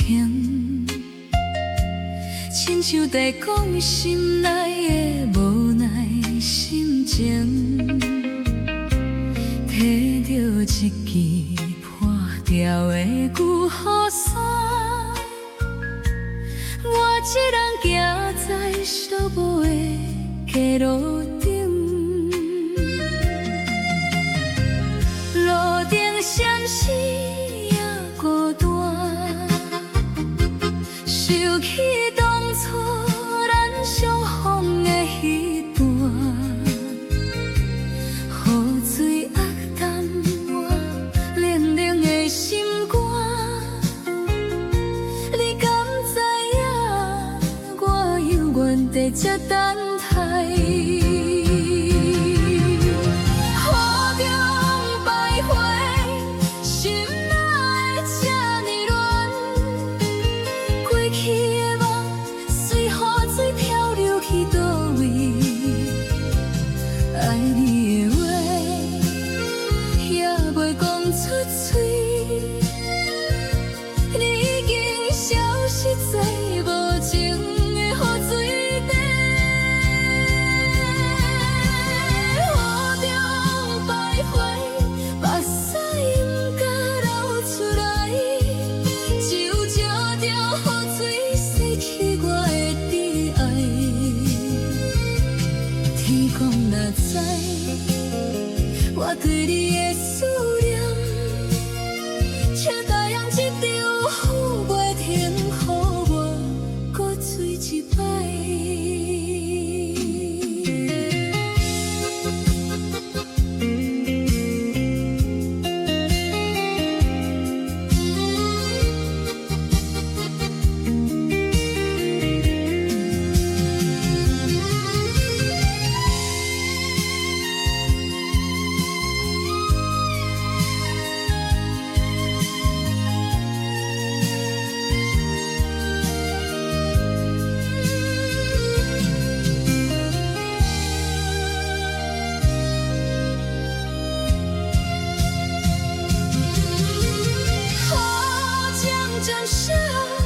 停，亲像在讲心内的无奈心情。摕着一支破掉的旧雨伞，我一人行在寂寞的街路顶，路顶闪烁也孤单，想起当初咱相逢的彼段，雨水压淡我冷冷的心肝，你敢知影我犹原在这等待？爱你的话也袂讲出嘴，你已经消失在无情的雨水底。雨中徘徊，目屎毋敢流出来，就借着雨水洗去我的悲哀。天公若知，我对你的思念，请答应一场雨袂停，予我搁醉一摆。雨渐渐少。